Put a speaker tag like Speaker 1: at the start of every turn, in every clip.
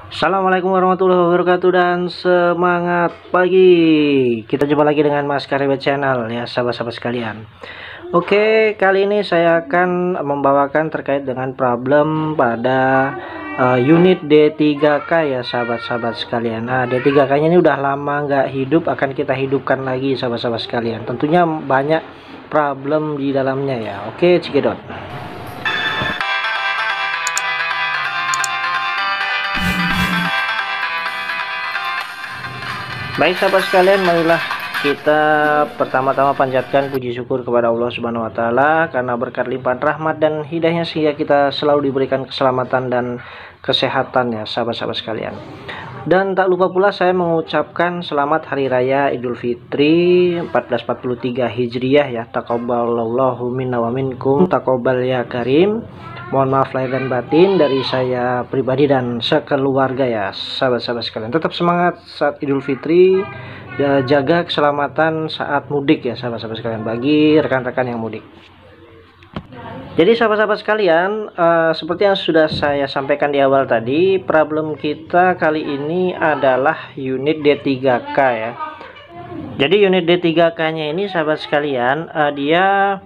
Speaker 1: Assalamualaikum warahmatullahi wabarakatuh dan semangat pagi. Kita jumpa lagi dengan Mas Karewa Channel ya sahabat-sahabat sekalian. Oke, kali ini saya akan membawakan terkait dengan problem pada unit D3K ya sahabat-sahabat sekalian. Nah, D3K nya ini udah lama nggak hidup, akan kita hidupkan lagi sahabat-sahabat sekalian. Tentunya banyak problem di dalamnya ya. Oke, cekidot. Baik sahabat sekalian, marilah kita pertama-tama panjatkan puji syukur kepada Allah Subhanahu wa taala karena berkat limpahan rahmat dan hidayahnya sehingga kita selalu diberikan keselamatan dan kesehatan ya sahabat-sahabat sekalian. Dan tak lupa pula saya mengucapkan selamat hari raya Idul Fitri 1443 Hijriah ya. Taqabbalallahu minna wa minkum, taqabbal ya karim. Mohon maaf lahir dan batin dari saya pribadi dan sekeluarga ya sahabat-sahabat sekalian. Tetap semangat saat Idul Fitri, ya, jaga keselamatan saat mudik ya sahabat-sahabat sekalian, bagi rekan-rekan yang mudik. Jadi sahabat-sahabat sekalian, seperti yang sudah saya sampaikan di awal tadi, problem kita kali ini adalah unit D3K ya. Jadi unit D3K nya ini sahabat sekalian, dia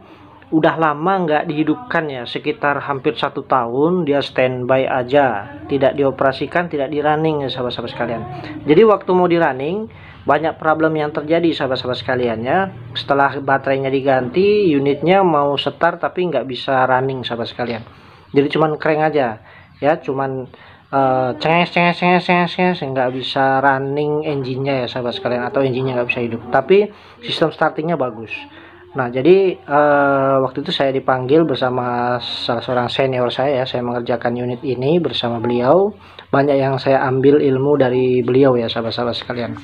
Speaker 1: udah lama nggak dihidupkan ya, sekitar hampir 1 tahun dia standby aja, tidak dioperasikan, tidak di running ya sahabat-sahabat sekalian. Jadi waktu mau di running banyak problem yang terjadi sahabat-sahabat sekalian ya. Setelah baterainya diganti, unitnya mau start tapi nggak bisa running sahabat sekalian. Jadi cuman crank aja ya, cuman cenges nggak bisa running engine-nya ya sahabat sekalian, atau engine-nya nggak bisa hidup, tapi sistem startingnya bagus. Nah, jadi waktu itu saya dipanggil bersama salah seorang senior saya ya, saya mengerjakan unit ini bersama beliau. Banyak yang saya ambil ilmu dari beliau ya sahabat-sahabat sekalian.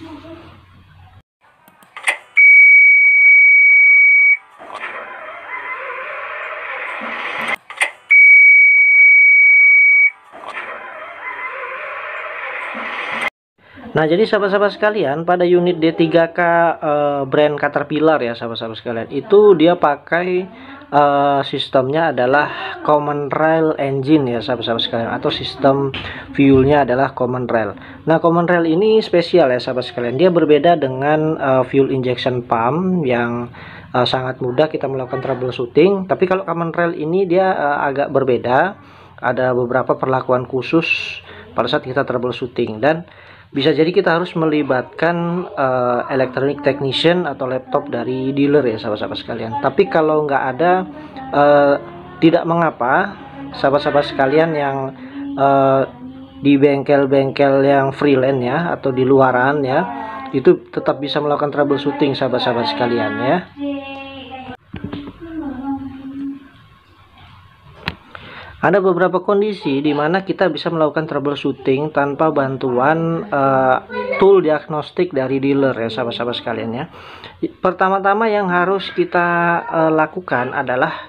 Speaker 1: Nah, jadi sahabat-sahabat sekalian, pada unit D3K brand Caterpillar ya sahabat-sahabat sekalian, itu dia pakai sistemnya adalah common rail engine ya sahabat-sahabat sekalian, atau sistem fuelnya adalah common rail. Nah, common rail ini spesial ya sahabat sekalian, dia berbeda dengan fuel injection pump yang sangat mudah kita melakukan troubleshooting. Tapi kalau common rail ini dia agak berbeda, ada beberapa perlakuan khusus pada saat kita troubleshooting, dan bisa jadi kita harus melibatkan electronic technician atau laptop dari dealer ya sahabat-sahabat sekalian. Tapi kalau nggak ada, tidak mengapa sahabat-sahabat sekalian yang di bengkel-bengkel yang freelance ya, atau di luaran ya, itu tetap bisa melakukan troubleshooting sahabat-sahabat sekalian ya. Ada beberapa kondisi di mana kita bisa melakukan troubleshooting tanpa bantuan tool diagnostik dari dealer ya sahabat-sahabat sekalian ya. Pertama-tama yang harus kita lakukan adalah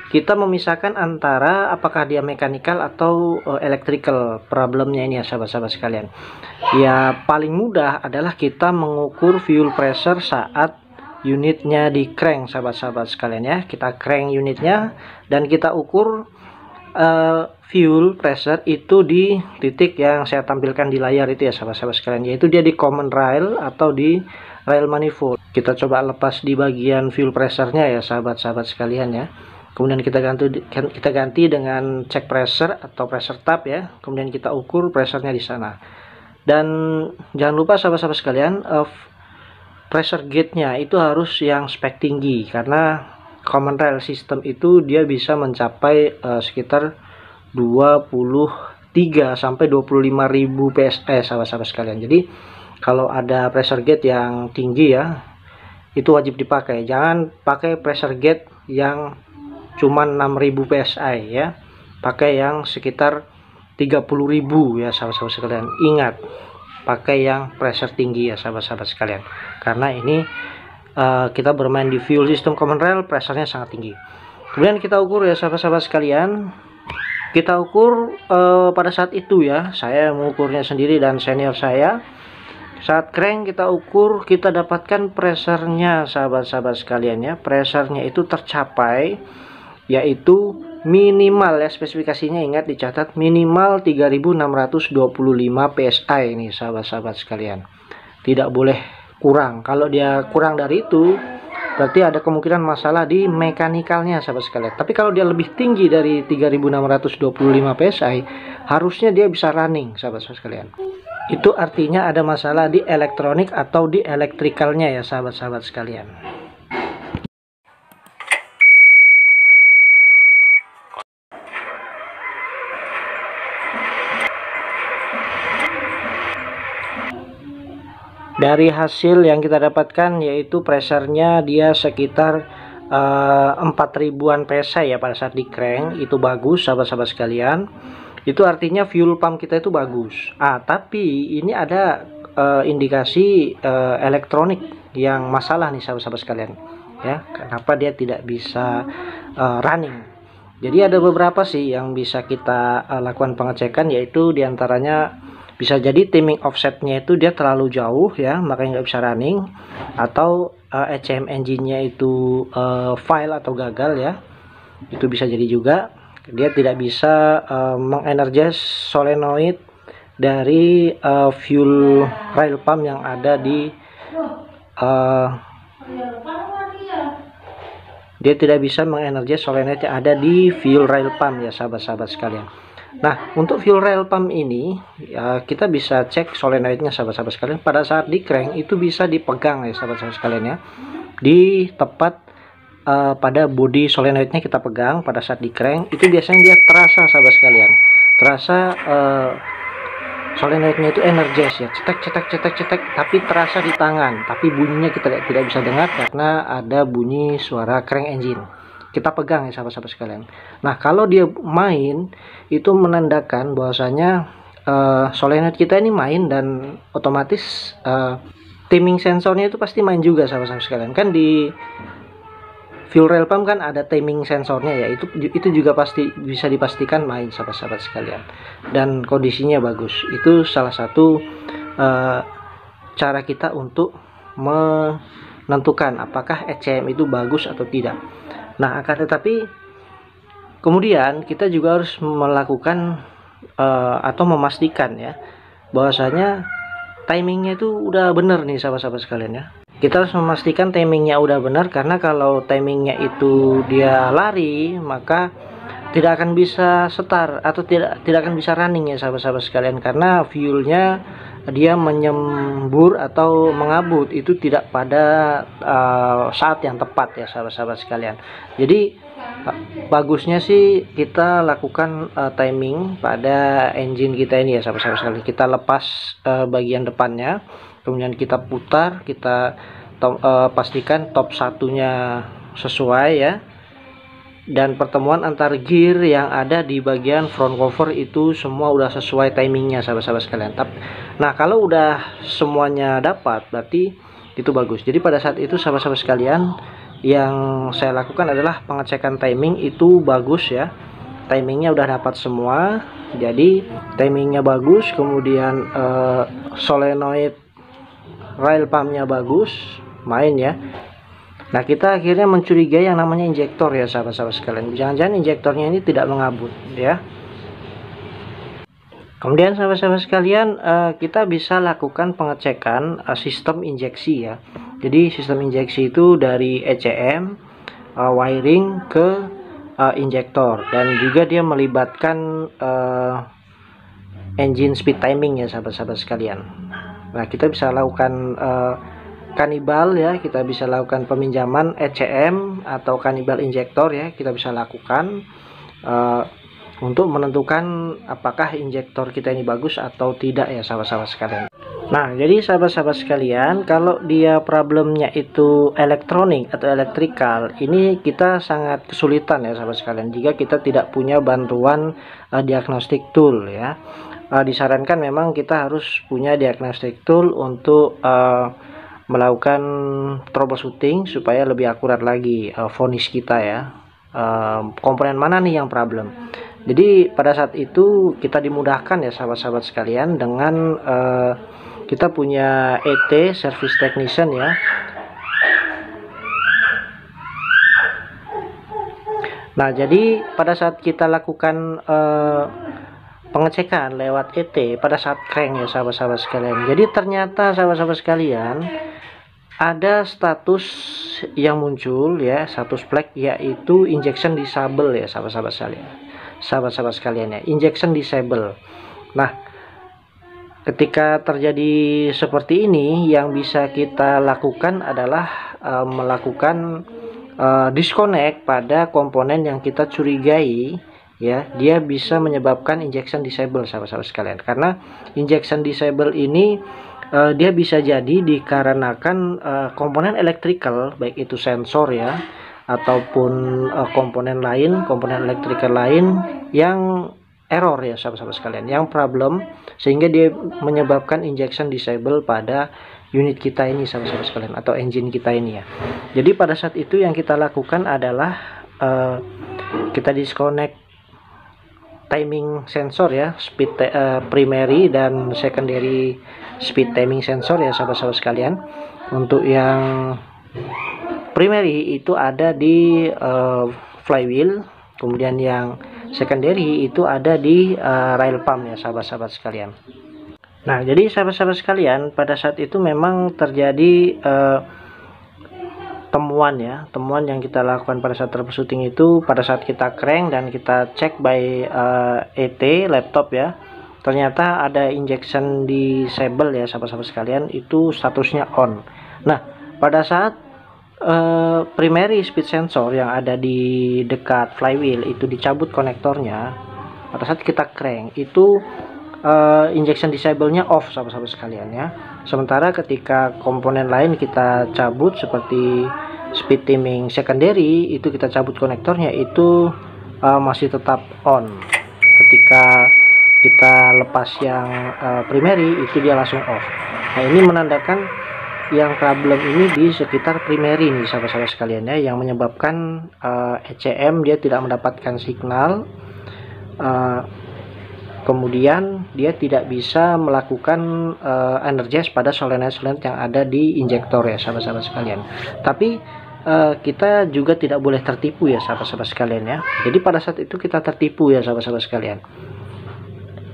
Speaker 1: kita memisahkan antara apakah dia mechanical atau electrical problemnya ini ya sahabat-sahabat sekalian. Ya, paling mudah adalah kita mengukur fuel pressure saat unitnya di crank sahabat-sahabat sekalian ya. Kita crank unitnya dan kita ukur fuel pressure itu di titik yang saya tampilkan di layar itu ya sahabat-sahabat sekalian, yaitu dia di common rail atau di rail manifold. Kita coba lepas di bagian fuel pressure-nya ya sahabat-sahabat sekalian ya. Kemudian kita ganti dengan check pressure atau pressure tab ya. Kemudian kita ukur pressure-nya di sana. Dan jangan lupa sahabat-sahabat sekalian, pressure gauge-nya itu harus yang spek tinggi, karena common rail system itu dia bisa mencapai sekitar 23 sampai 25.000 PSI sahabat-sahabat sekalian. Jadi kalau ada pressure gauge yang tinggi ya, itu wajib dipakai. Jangan pakai pressure gauge yang cuman 6.000 PSI ya. Pakai yang sekitar 30.000 ya sahabat-sahabat sekalian. Ingat, pakai yang pressure tinggi ya sahabat-sahabat sekalian. Karena ini kita bermain di fuel system common rail, pressure-nya sangat tinggi. Kemudian kita ukur ya sahabat-sahabat sekalian. Kita ukur pada saat itu ya, saya mengukurnya sendiri dan senior saya. Saat crank kita ukur, kita dapatkan pressure-nya sahabat-sahabat sekalian ya. Pressure-nya itu tercapai yaitu minimal ya, spesifikasinya ingat dicatat minimal 3625 PSI ini sahabat-sahabat sekalian, tidak boleh kurang. Kalau dia kurang dari itu berarti ada kemungkinan masalah di mekanikalnya sahabat sekalian. Tapi kalau dia lebih tinggi dari 3625 PSI, harusnya dia bisa running sahabat-sahabat sekalian. Itu artinya ada masalah di elektronik atau di elektrikalnya ya sahabat-sahabat sekalian. Dari hasil yang kita dapatkan yaitu pressure-nya dia sekitar 4000-an PSI ya pada saat di crank, itu bagus sahabat-sahabat sekalian. Itu artinya fuel pump kita itu bagus. Tapi ini ada indikasi elektronik yang masalah nih sahabat-sahabat sekalian ya. Kenapa dia tidak bisa running? Jadi ada beberapa sih yang bisa kita lakukan pengecekan, yaitu diantaranya bisa jadi timing offsetnya itu dia terlalu jauh ya, makanya nggak bisa running, atau ECM engine-nya itu fail atau gagal ya, itu bisa jadi juga. Dia tidak bisa mengenergize solenoid dari fuel rail pump yang ada di dia tidak bisa mengenergize solenoid yang ada di fuel rail pump ya sahabat-sahabat sekalian. Nah, untuk fuel rail pump ini ya, kita bisa cek solenoidnya sahabat-sahabat sekalian. Pada saat di crank itu bisa dipegang ya sahabat-sahabat sekalian ya, di tepat pada body solenoidnya kita pegang pada saat di crank. Itu biasanya dia terasa sahabat sekalian, terasa solenoidnya itu energize ya, cetek, tapi terasa di tangan, tapi bunyinya kita tidak bisa dengar karena ada bunyi suara crank engine. Kita pegang ya sahabat-sahabat sekalian. Nah, kalau dia main itu menandakan bahwasanya solenoid kita ini main, dan otomatis timing sensornya itu pasti main juga sahabat-sahabat sekalian. Kan di fuel rail pump kan ada timing sensornya ya, itu juga pasti bisa dipastikan main sahabat-sahabat sekalian, dan kondisinya bagus. Itu salah satu cara kita untuk menentukan apakah ECM itu bagus atau tidak. Nah, akan tetapi kemudian kita juga harus melakukan atau memastikan ya bahwasanya timingnya itu udah bener nih sahabat-sahabat sekalian ya. Kita harus memastikan timingnya udah benar, karena kalau timingnya itu dia lari maka tidak akan bisa start atau tidak akan bisa running ya sahabat-sahabat sekalian, karena fuelnya dia menyembur atau mengabut itu tidak pada saat yang tepat ya sahabat-sahabat sekalian. Jadi bagusnya sih kita lakukan timing pada engine kita ini ya sahabat-sahabat sekalian. Kita lepas bagian depannya, kemudian kita putar, kita pastikan top satunya sesuai ya, dan pertemuan antar gear yang ada di bagian front cover itu semua udah sesuai timingnya sahabat-sahabat sekalian. Nah, kalau udah semuanya dapat berarti itu bagus. Jadi pada saat itu sahabat-sahabat sekalian, yang saya lakukan adalah pengecekan timing itu bagus ya, timingnya udah dapat semua. Jadi timingnya bagus, kemudian solenoid rail pumpnya bagus, main ya. Nah, kita akhirnya mencurigai yang namanya injektor ya sahabat-sahabat sekalian. Jangan-jangan injektornya ini tidak mengabut ya. Kemudian sahabat-sahabat sekalian, kita bisa lakukan pengecekan sistem injeksi ya. Jadi sistem injeksi itu dari ECM, wiring ke injektor, dan juga dia melibatkan engine speed timing ya sahabat-sahabat sekalian. Nah, kita bisa lakukan kanibal ya, kita bisa lakukan peminjaman ECM atau kanibal injektor ya, kita bisa lakukan untuk menentukan apakah injektor kita ini bagus atau tidak ya sahabat-sahabat sekalian. Nah, jadi sahabat-sahabat sekalian, kalau dia problemnya itu elektronik atau elektrikal, ini kita sangat kesulitan ya sahabat sekalian jika kita tidak punya bantuan diagnostic tool ya. Disarankan memang kita harus punya diagnostic tool untuk melakukan troubleshooting supaya lebih akurat lagi vonis kita ya, komponen mana nih yang problem. Jadi pada saat itu kita dimudahkan ya sahabat-sahabat sekalian dengan kita punya ET service technician ya. Nah, jadi pada saat kita lakukan pengecekan lewat ET pada saat crank ya sahabat-sahabat sekalian. Jadi ternyata sahabat-sahabat sekalian ada status yang muncul ya, status flag, yaitu injection disable ya sahabat-sahabat sekalian. Sahabat-sahabat sekalian ya, injection disable. Nah, ketika terjadi seperti ini, yang bisa kita lakukan adalah melakukan disconnect pada komponen yang kita curigai ya, dia bisa menyebabkan injection disable sahabat-sahabat sekalian. Karena injection disable ini dia bisa jadi dikarenakan komponen electrical, baik itu sensor ya ataupun komponen electrical lain yang error ya sahabat-sahabat sekalian, yang problem, sehingga dia menyebabkan injection disable pada unit kita ini sahabat-sahabat sekalian, atau engine kita ini ya. Jadi pada saat itu yang kita lakukan adalah kita disconnect timing sensor ya, speed primary dan secondary speed timing sensor ya sahabat-sahabat sekalian. Untuk yang primary itu ada di flywheel, kemudian yang secondary itu ada di rail pump ya sahabat-sahabat sekalian. Nah, jadi sahabat-sahabat sekalian, pada saat itu memang terjadi temuan yang kita lakukan pada saat troubleshooting itu, pada saat kita crank dan kita cek by ET laptop ya, ternyata ada injection disable ya sahabat-sahabat sekalian, itu statusnya on. Nah, pada saat primary speed sensor yang ada di dekat flywheel itu dicabut konektornya, pada saat kita crank itu injection disable-nya off sahabat-sahabat sekalian ya. Sementara ketika komponen lain kita cabut seperti speed timing secondary, itu kita cabut konektornya, itu masih tetap on. Ketika kita lepas yang primary, itu dia langsung off. Nah, ini menandakan yang problem ini di sekitar primary nih sahabat-sahabat sekalian ya, yang menyebabkan ECM dia tidak mendapatkan signal, kemudian dia tidak bisa melakukan energize pada solenoid yang ada di injektor ya sahabat-sahabat sekalian. Tapi kita juga tidak boleh tertipu ya sahabat-sahabat sekalian ya. Jadi pada saat itu kita tertipu ya sahabat-sahabat sekalian.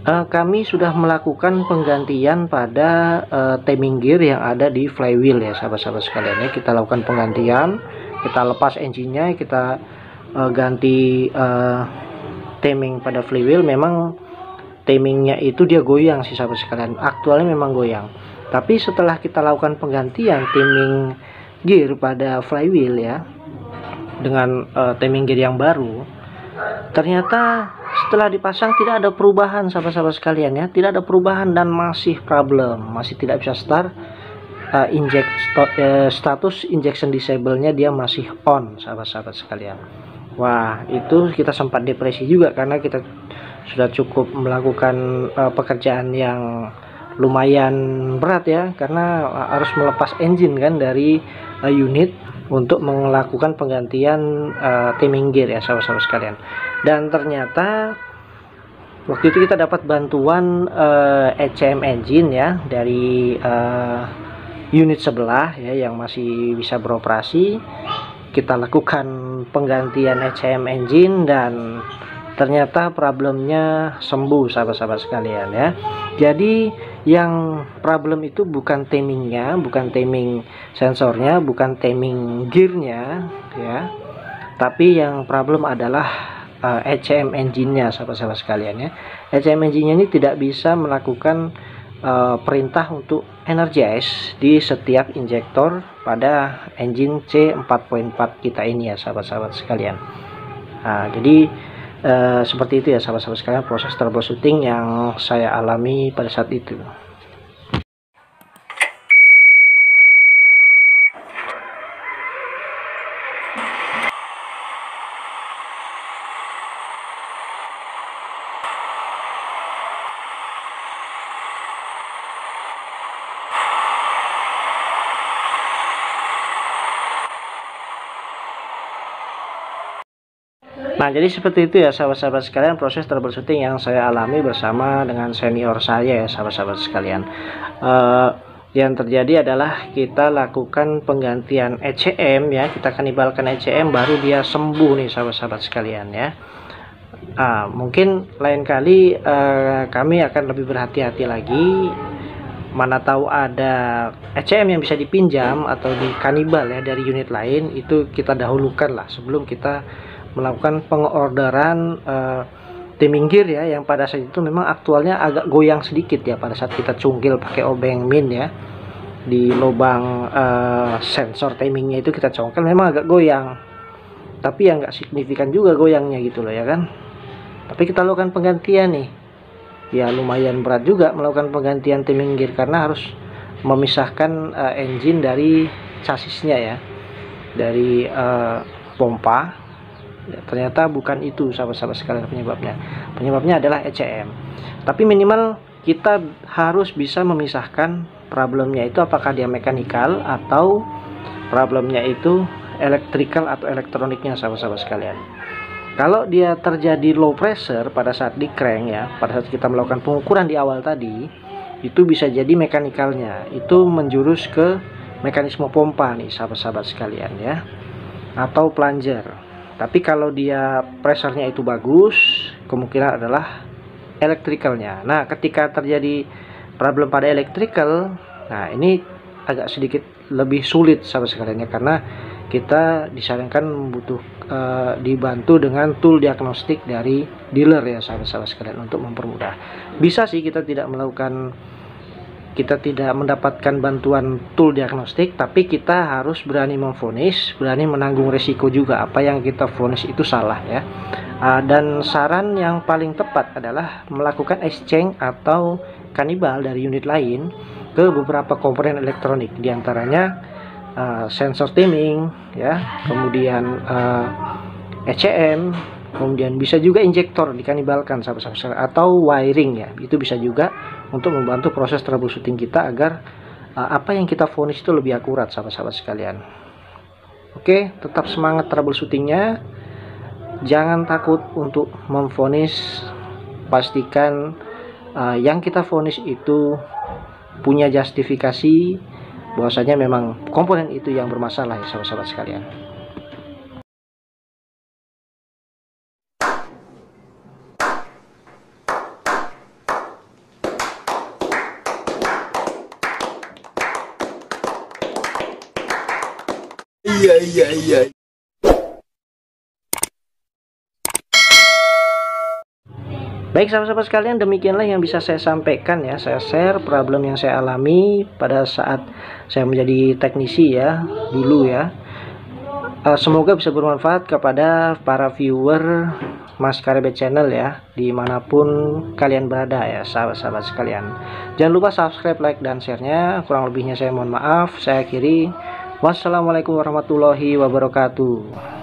Speaker 1: Kami sudah melakukan penggantian pada timing gear yang ada di flywheel ya sahabat-sahabat sekalian ya. Kita lakukan penggantian, kita lepas engine-nya, kita ganti timing pada flywheel. Memang timingnya itu dia goyang sih sahabat sekalian, aktualnya memang goyang. Tapi setelah kita lakukan penggantian timing gear pada flywheel ya, dengan timing gear yang baru, ternyata setelah dipasang tidak ada perubahan sahabat-sahabat sekalian ya, tidak ada perubahan dan masih problem, masih tidak bisa start. Status injection disable-nya dia masih on sahabat-sahabat sekalian. Wah, itu kita sempat depresi juga karena kita sudah cukup melakukan pekerjaan yang lumayan berat ya, karena harus melepas engine kan dari unit untuk melakukan penggantian timing gear ya sahabat-sahabat sekalian. Dan ternyata waktu itu kita dapat bantuan ECM engine ya dari unit sebelah ya yang masih bisa beroperasi. Kita lakukan penggantian ECM engine dan ternyata problemnya sembuh sahabat-sahabat sekalian ya. Jadi yang problem itu bukan timingnya, bukan timing sensornya, bukan timing gearnya ya, tapi yang problem adalah ECM engine-nya sahabat-sahabat sekalian ya. ECM engine-nya ini tidak bisa melakukan perintah untuk energize di setiap injektor pada engine C4.4 kita ini ya sahabat-sahabat sekalian. Nah, jadi seperti itu ya sahabat-sahabat sekalian proses troubleshooting yang saya alami pada saat itu. Nah, jadi seperti itu ya sahabat-sahabat sekalian proses troubleshooting yang saya alami bersama dengan senior saya ya sahabat-sahabat sekalian. Yang terjadi adalah kita lakukan penggantian ECM ya, kita kanibalkan ECM baru dia sembuh nih sahabat-sahabat sekalian ya. Mungkin lain kali kami akan lebih berhati-hati lagi. Mana tahu ada ECM yang bisa dipinjam atau dikanibal ya dari unit lain, itu kita dahulukan lah sebelum kita melakukan pengorderan timing gear ya, yang pada saat itu memang aktualnya agak goyang sedikit ya pada saat kita cungkil pakai obeng min ya. Di lubang sensor timingnya itu kita congkel memang agak goyang, tapi yang nggak signifikan juga goyangnya gitu loh ya kan. Tapi kita lakukan penggantian nih ya, lumayan berat juga melakukan penggantian timing gear karena harus memisahkan engine dari chassisnya ya, dari pompa. Ya, ternyata bukan itu sahabat-sahabat sekalian penyebabnya adalah ECM. Tapi minimal kita harus bisa memisahkan problemnya itu apakah dia mekanikal atau problemnya itu electrical atau elektroniknya sahabat-sahabat sekalian. Kalau dia terjadi low pressure pada saat di crank ya, pada saat kita melakukan pengukuran di awal tadi, itu bisa jadi mekanikalnya itu menjurus ke mekanisme pompa nih sahabat-sahabat sekalian ya, atau plunger. Tapi kalau dia pressure-nya itu bagus, kemungkinan adalah elektrikalnya. Nah, ketika terjadi problem pada electrical, nah ini agak sedikit lebih sulit sahabat sekalian ya, karena kita disarankan dibantu dengan tool diagnostik dari dealer ya sahabat-sahabat sekalian untuk mempermudah. Bisa sih kita tidak mendapatkan bantuan tool diagnostik, tapi kita harus berani memvonis, berani menanggung resiko juga apa yang kita vonis itu salah ya. Dan saran yang paling tepat adalah melakukan exchange atau kanibal dari unit lain ke beberapa komponen elektronik, diantaranya sensor timing ya, kemudian ECM, kemudian bisa juga injektor dikanibalkan sahabat-sahabat, atau wiring ya, itu bisa juga untuk membantu proses troubleshooting kita agar apa yang kita vonis itu lebih akurat sahabat-sahabat sekalian. Oke, tetap semangat troubleshootingnya, jangan takut untuk memvonis, pastikan yang kita vonis itu punya justifikasi bahwasanya memang komponen itu yang bermasalah ya sahabat-sahabat sekalian.
Speaker 2: Iya.
Speaker 1: Baik sahabat-sahabat sekalian, demikianlah yang bisa saya sampaikan ya. Saya share problem yang saya alami pada saat saya menjadi teknisi ya dulu ya. Semoga bisa bermanfaat kepada para viewer Mas Karebet Channel ya, dimanapun kalian berada ya sahabat-sahabat sekalian. Jangan lupa subscribe, like, dan share-nya. Kurang lebihnya saya mohon maaf. Saya akhiri. Wassalamualaikum warahmatullahi wabarakatuh.